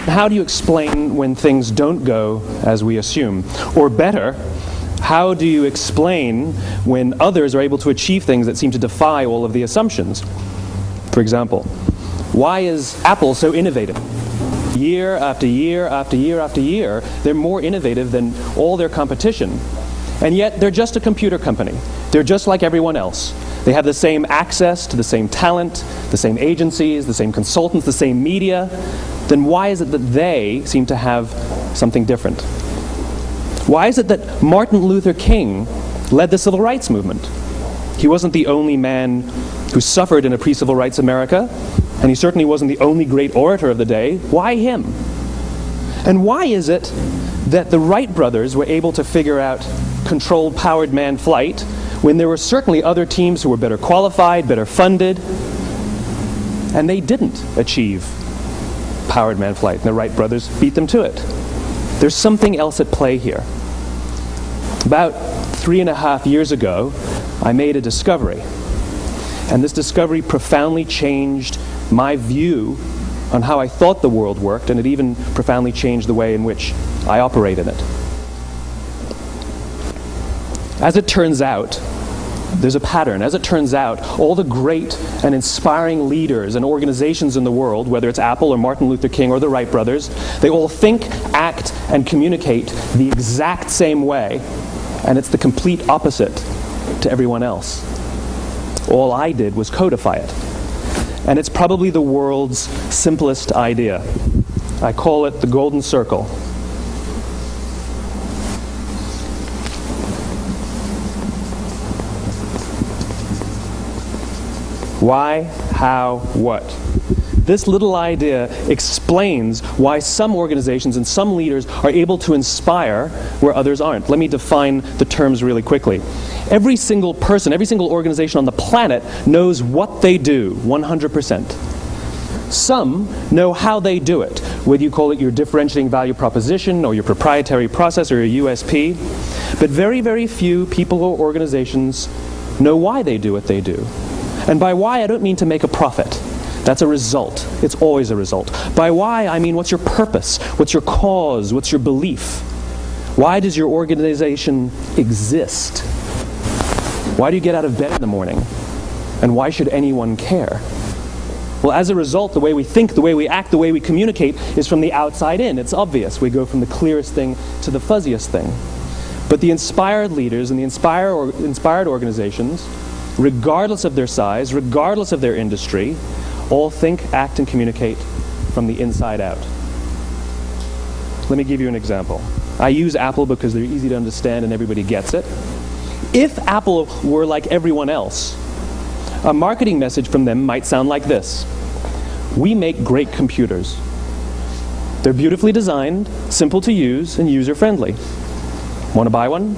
How do you explain when things don't go as we assume? Or better, how do you explain when others are able to achieve things that seem to defy all of the assumptions? For example, why is Apple so innovative? Year after year after year after year, they're more innovative than all their competition. And yet, they're just a computer company. They're just like everyone else. They have the same access to the same talent, the same agencies, the same consultants, the same media. Then why is it that they seem to have something different? Why is it that Martin Luther King led the civil rights movement? He wasn't the only man who suffered in a pre-civil rights America, and he certainly wasn't the only great orator of the day. Why him? And why is it that the Wright brothers were able to figure out controlled powered manned flight when there were certainly other teams who were better qualified, better funded, and they didn't achieve powered manned flight, and the Wright brothers beat them to it? There's something else at play here. About 3.5 years ago, I made a discovery, and this discovery profoundly changed my view on how I thought the world worked, and it even profoundly changed the way in which I operate in it. As it turns out, there's a pattern. As it turns out, all the great and inspiring leaders and organizations in the world, whether it's Apple or Martin Luther King or the Wright brothers, they all think, act, and communicate the exact same way, and it's the complete opposite to everyone else. All I did was codify it. And it's probably the world's simplest idea. I call it the golden circle. Why, how, what? This little idea explains why some organizations and some leaders are able to inspire where others aren't. Let me define the terms really quickly. Every single person, every single organization on the planet knows what they do, 100%. Some know how they do it, whether you call it your differentiating value proposition or your proprietary process or your USP. But very, very few people or organizations know why they do what they do. And by why, I don't mean to make a profit. That's a result. It's always a result. By why, I mean what's your purpose? What's your cause? What's your belief? Why does your organization exist? Why do you get out of bed in the morning? And why should anyone care? Well, as a result, the way we think, the way we act, the way we communicate is from the outside in. It's obvious. We go from the clearest thing to the fuzziest thing. But the inspired leaders and the inspired organizations, regardless of their size, regardless of their industry, all think, act, and communicate from the inside out. Let me give you an example. I use Apple because they're easy to understand and everybody gets it. If Apple were like everyone else, a marketing message from them might sound like this. We make great computers. They're beautifully designed, simple to use, and user-friendly. Want to buy one?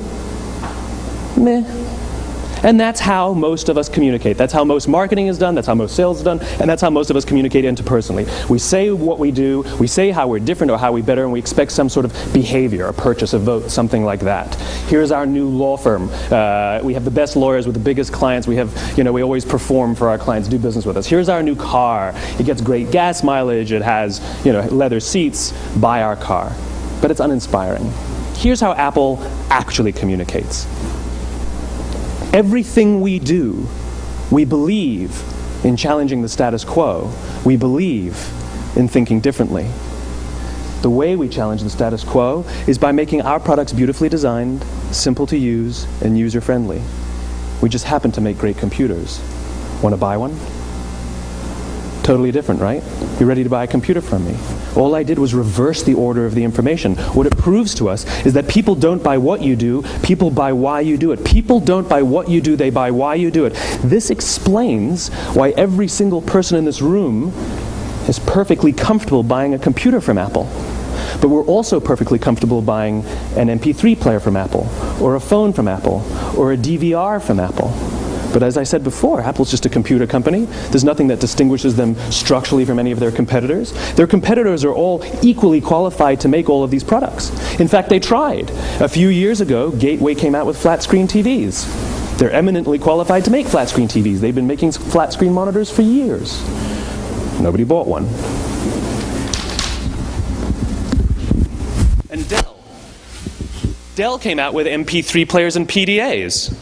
Meh. And that's how most of us communicate. That's how most marketing is done, that's how most sales is done, and that's how most of us communicate interpersonally. We say what we do, we say how we're different or how we're better, and we expect some sort of behavior, a purchase, a vote, something like that. Here's our new law firm. We have the best lawyers with the biggest clients. We have, we always perform for our clients, do business with us. Here's our new car. It gets great gas mileage. It has, leather seats. Buy our car. But it's uninspiring. Here's how Apple actually communicates. Everything we do, we believe in challenging the status quo. We believe in thinking differently. The way we challenge the status quo is by making our products beautifully designed, simple to use, and user-friendly. We just happen to make great computers. Want to buy one? Totally different, right? You're ready to buy a computer from me. All I did was reverse the order of the information. What it proves to us is that people don't buy what you do, people buy why you do it. People don't buy what you do, they buy why you do it. This explains why every single person in this room is perfectly comfortable buying a computer from Apple. But we're also perfectly comfortable buying an MP3 player from Apple, or a phone from Apple, or a DVR from Apple. But as I said before, Apple's just a computer company. There's nothing that distinguishes them structurally from any of their competitors. Their competitors are all equally qualified to make all of these products. In fact, they tried. A few years ago, Gateway came out with flat-screen TVs. They're eminently qualified to make flat-screen TVs. They've been making flat-screen monitors for years. Nobody bought one. And Dell came out with MP3 players and PDAs.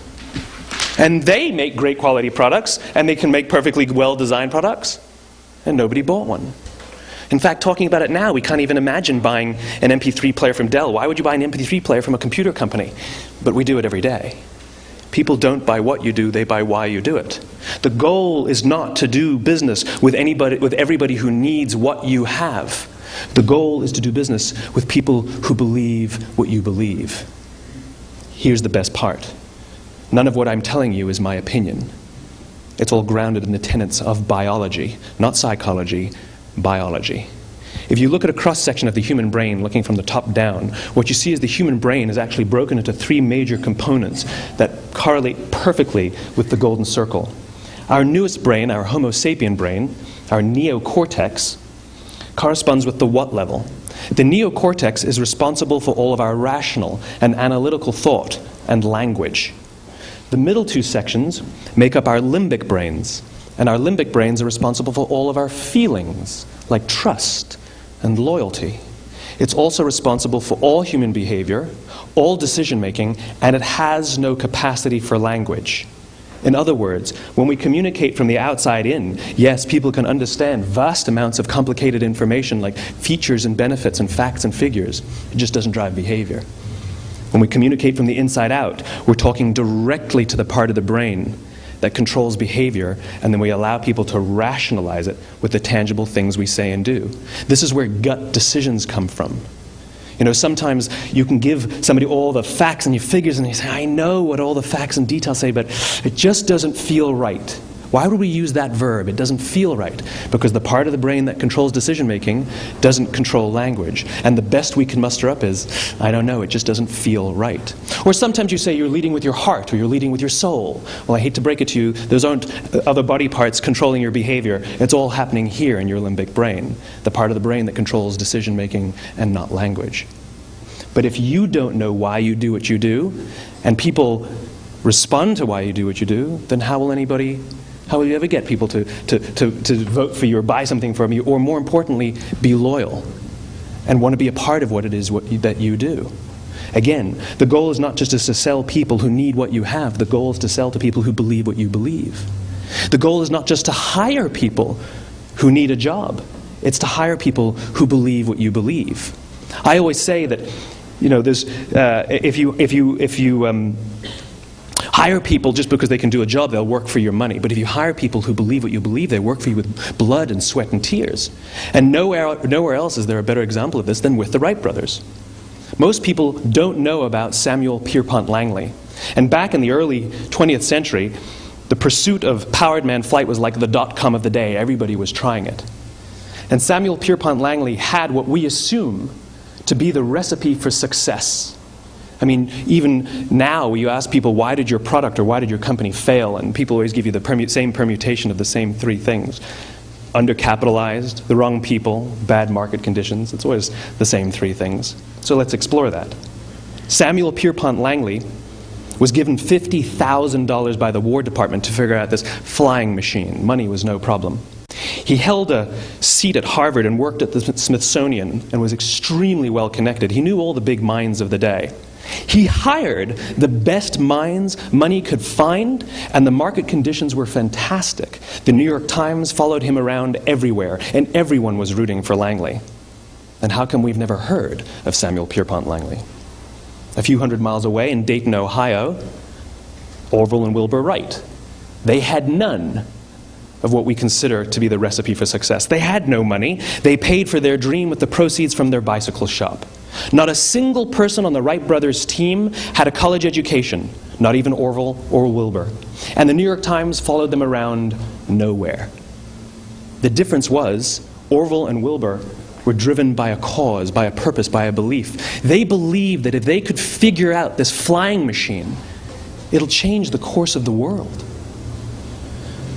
And they make great quality products, and they can make perfectly well-designed products, and nobody bought one. In fact, talking about it now, we can't even imagine buying an MP3 player from Dell. Why would you buy an MP3 player from a computer company? But we do it every day. People don't buy what you do, they buy why you do it. The goal is not to do business with everybody who needs what you have. The goal is to do business with people who believe what you believe. Here's the best part. None of what I'm telling you is my opinion. It's all grounded in the tenets of biology, not psychology, biology. If you look at a cross-section of the human brain, looking from the top down, what you see is the human brain is actually broken into three major components that correlate perfectly with the golden circle. Our newest brain, our Homo sapien brain, our neocortex, corresponds with the what level. The neocortex is responsible for all of our rational and analytical thought and language. The middle two sections make up our limbic brains, and our limbic brains are responsible for all of our feelings, like trust and loyalty. It's also responsible for all human behavior, all decision-making, and it has no capacity for language. In other words, when we communicate from the outside in, yes, people can understand vast amounts of complicated information like features and benefits and facts and figures. It just doesn't drive behavior. When we communicate from the inside out, we're talking directly to the part of the brain that controls behavior, and then we allow people to rationalize it with the tangible things we say and do. This is where gut decisions come from. You know, sometimes you can give somebody all the facts and your figures and you say, I know what all the facts and details say, but it just doesn't feel right. Why would we use that verb? It doesn't feel right. Because the part of the brain that controls decision-making doesn't control language. And the best we can muster up is, I don't know, it just doesn't feel right. Or sometimes you say you're leading with your heart or you're leading with your soul. Well, I hate to break it to you, those aren't other body parts controlling your behavior. It's all happening here in your limbic brain, the part of the brain that controls decision-making and not language. But if you don't know why you do what you do, and people respond to why you do what you do, then how will you ever get people to vote for you or buy something from you, or more importantly, be loyal and want to be a part of what it is that you do? Again, the goal is not just to sell people who need what you have. The goal is to sell to people who believe what you believe. The goal is not just to hire people who need a job. It's to hire people who believe what you believe. I always say that, you know, there's if you hire people just because they can do a job, they'll work for your money. But if you hire people who believe what you believe, they work for you with blood and sweat and tears. And nowhere else is there a better example of this than with the Wright brothers. Most people don't know about Samuel Pierpont Langley. And back in the early 20th century, the pursuit of powered man flight was like the dot-com of the day. Everybody was trying it. And Samuel Pierpont Langley had what we assume to be the recipe for success. I mean, even now you ask people, why did your product or why did your company fail? And people always give you the same permutation of the same three things. Undercapitalized, the wrong people, bad market conditions. It's always the same three things. So let's explore that. Samuel Pierpont Langley was given $50,000 by the War Department to figure out this flying machine. Money was no problem. He held a seat at Harvard and worked at the Smithsonian and was extremely well connected. He knew all the big minds of the day. He hired the best minds money could find, and the market conditions were fantastic. The New York Times followed him around everywhere, and everyone was rooting for Langley. And how come we've never heard of Samuel Pierpont Langley? A few hundred miles away in Dayton, Ohio, Orville and Wilbur Wright. They had none of what we consider to be the recipe for success. They had no money. They paid for their dream with the proceeds from their bicycle shop. Not a single person on the Wright brothers' team had a college education, not even Orville or Wilbur. And the New York Times followed them around nowhere. The difference was Orville and Wilbur were driven by a cause, by a purpose, by a belief. They believed that if they could figure out this flying machine, it'll change the course of the world.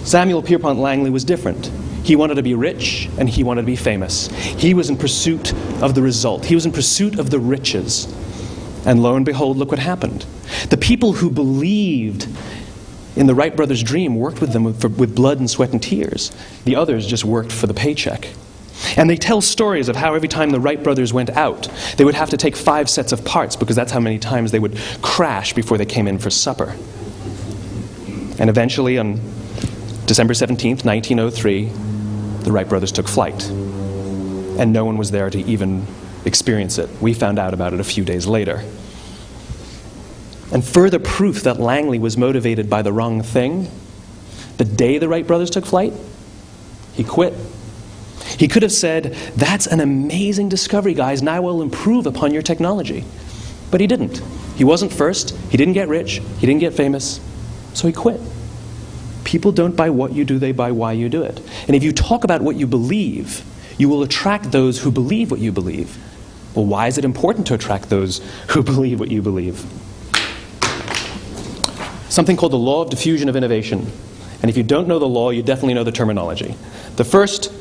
Samuel Pierpont Langley was different. He wanted to be rich, and he wanted to be famous. He was in pursuit of the result. He was in pursuit of the riches. And lo and behold, look what happened. The people who believed in the Wright brothers' dream worked with them with blood and sweat and tears. The others just worked for the paycheck. And they tell stories of how every time the Wright brothers went out, they would have to take 5 sets of parts because that's how many times they would crash before they came in for supper. And eventually, on December 17th, 1903, the Wright brothers took flight. And no one was there to even experience it. We found out about it a few days later. And further proof that Langley was motivated by the wrong thing, the day the Wright brothers took flight, he quit. He could have said, "That's an amazing discovery, guys, and I will improve upon your technology." But he didn't. He wasn't first. He didn't get rich. He didn't get famous. So he quit. People don't buy what you do, they buy why you do it. And if you talk about what you believe, you will attract those who believe what you believe. Well, why is it important to attract those who believe what you believe? Something called the law of diffusion of innovation. And if you don't know the law, you definitely know the terminology. The first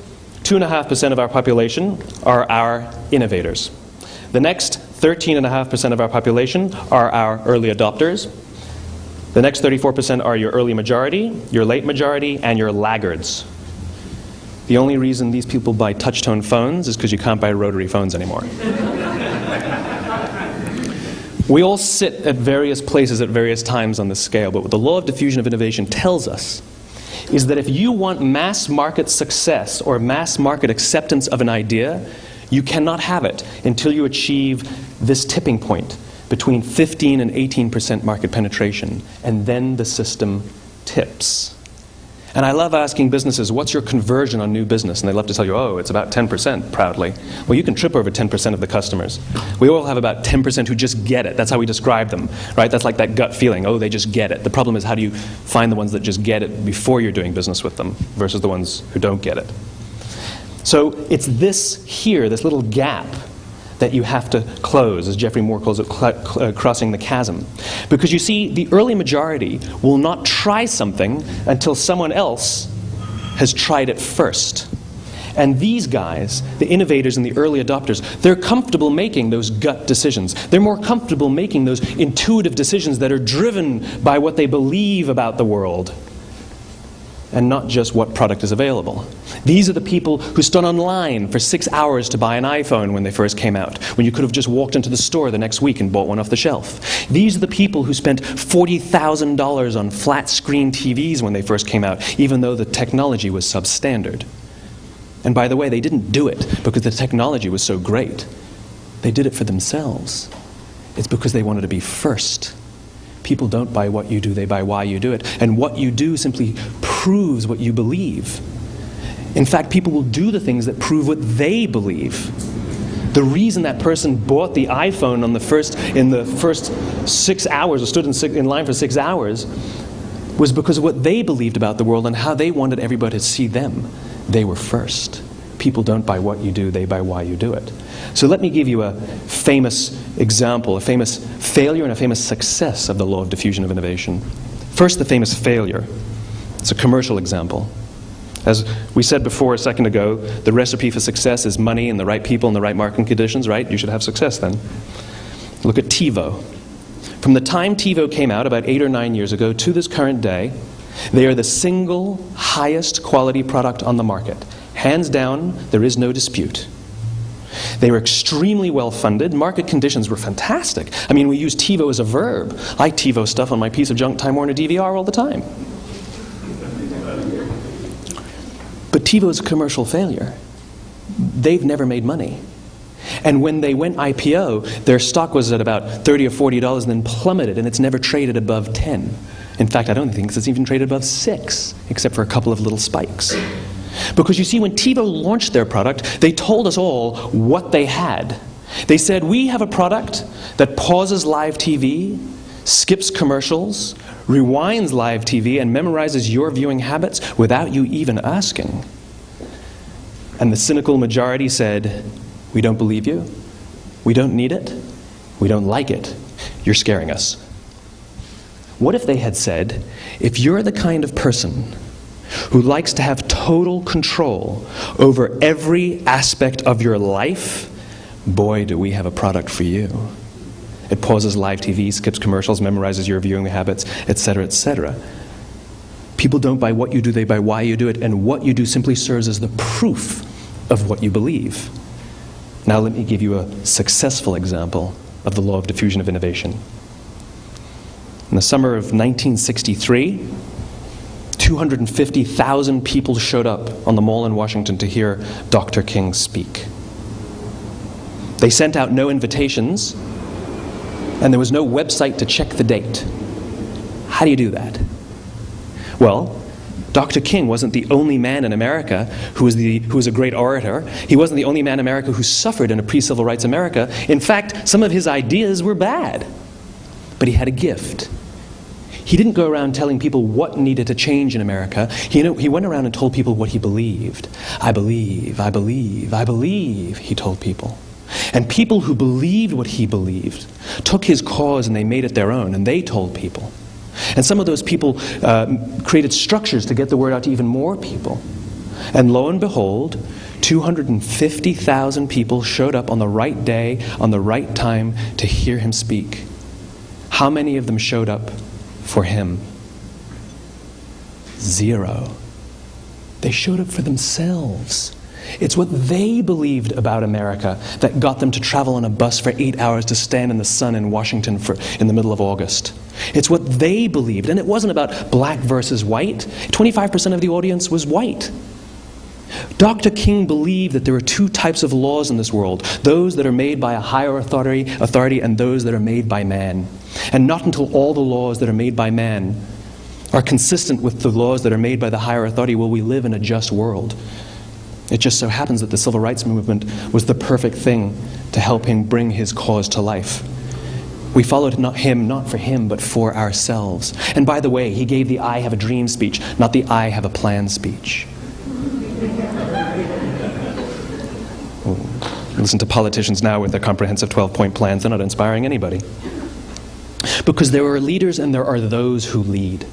2.5% of our population are our innovators. The next 13.5% of our population are our early adopters. The next 34% are your early majority, your late majority, and your laggards. The only reason these people buy touch-tone phones is because you can't buy rotary phones anymore. We all sit at various places at various times on the scale, but what the law of diffusion of innovation tells us is that if you want mass market success or mass market acceptance of an idea, you cannot have it until you achieve this tipping point between 15 and 18% market penetration, and then the system tips. And I love asking businesses, what's your conversion on new business? And they love to tell you, oh, it's about 10%, proudly. Well, you can trip over 10% of the customers. We all have about 10% who just get it. That's how we describe them, right? That's like that gut feeling, oh, they just get it. The problem is, how do you find the ones that just get it before you're doing business with them versus the ones who don't get it? So it's this here, this little gap, that you have to close, as Geoffrey Moore calls it, crossing the chasm. Because you see, the early majority will not try something until someone else has tried it first. And these guys, the innovators and the early adopters, they're comfortable making those gut decisions. They're more comfortable making those intuitive decisions that are driven by what they believe about the world, and not just what product is available. These are the people who stood online for 6 hours to buy an iPhone when they first came out, when you could have just walked into the store the next week and bought one off the shelf. These are the people who spent $40,000 on flat screen TVs when they first came out, even though the technology was substandard. And by the way, they didn't do it because the technology was so great. They did it for themselves. It's because they wanted to be first. People don't buy what you do, they buy why you do it. And what you do simply proves what you believe. In fact, people will do the things that prove what they believe. The reason that person bought the iPhone in the first 6 hours, or stood in line for 6 hours, was because of what they believed about the world and how they wanted everybody to see them. They were first. People don't buy what you do, they buy why you do it. So let me give you a famous example, a famous failure and a famous success of the law of diffusion of innovation. First, the famous failure. It's a commercial example. As we said before a second ago, the recipe for success is money and the right people and the right marketing conditions, right? You should have success then. Look at TiVo. From the time TiVo came out about 8 or 9 years ago to this current day, they are the single highest quality product on the market. Hands down, there is no dispute. They were extremely well funded. Market conditions were fantastic. I mean, we use TiVo as a verb. I TiVo stuff on my piece of junk Time Warner DVR all the time. But TiVo is a commercial failure. They've never made money. And when they went IPO, their stock was at about $30 or $40 and then plummeted, and it's never traded above 10. In fact, I don't think it's even traded above 6, except for a couple of little spikes. Because you see, when TiVo launched their product, they told us all what they had. They said, we have a product that pauses live TV, skips commercials, rewinds live TV, and memorizes your viewing habits without you even asking. And the cynical majority said, we don't believe you, we don't need it, we don't like it, you're scaring us. What if they had said, if you're the kind of person who likes to have total control over every aspect of your life, boy, do we have a product for you. It pauses live TV, skips commercials, memorizes your viewing habits, etc., etc. People don't buy what you do, they buy why you do it, and what you do simply serves as the proof of what you believe. Now let me give you a successful example of the law of diffusion of innovation. In the summer of 1963, 250,000 people showed up on the Mall in Washington to hear Dr. King speak. They sent out no invitations, and there was no website to check the date. How do you do that? Well, Dr. King wasn't the only man in America who was a great orator. He wasn't the only man in America who suffered in a pre-civil rights America. In fact, some of his ideas were bad. But he had a gift. He didn't go around telling people what needed to change in America. He went around and told people what he believed. I believe, I believe, I believe, he told people. And people who believed what he believed took his cause and they made it their own, and they told people. And some of those people created structures to get the word out to even more people. And lo and behold, 250,000 people showed up on the right day, on the right time to hear him speak. How many of them showed up for him? 0. They showed up for themselves. It's what they believed about America that got them to travel on a bus for 8 hours to stand in the sun in Washington in the middle of August. It's what they believed, and it wasn't about black versus white. 25% of the audience was white. Dr. King believed that there are 2 types of laws in this world, those that are made by a higher authority and those that are made by man. And not until all the laws that are made by man are consistent with the laws that are made by the higher authority will we live in a just world. It just so happens that the civil rights movement was the perfect thing to help him bring his cause to life. We followed him not for him, but for ourselves. And by the way, he gave the I have a dream speech, not the I have a plan speech. Listen to politicians now with their comprehensive 12-point plans. They're not inspiring anybody. Because there are leaders and there are those who lead.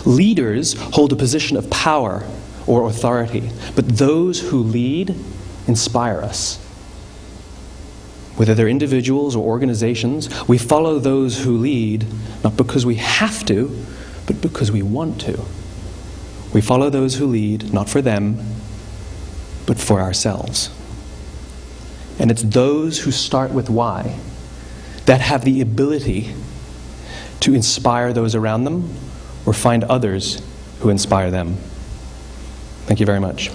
Leaders hold a position of power or authority, but those who lead inspire us. Whether they're individuals or organizations, we follow those who lead not because we have to, but because we want to. We follow those who lead not for them, but for ourselves. And it's those who start with why that have the ability to inspire those around them or find others who inspire them. Thank you very much.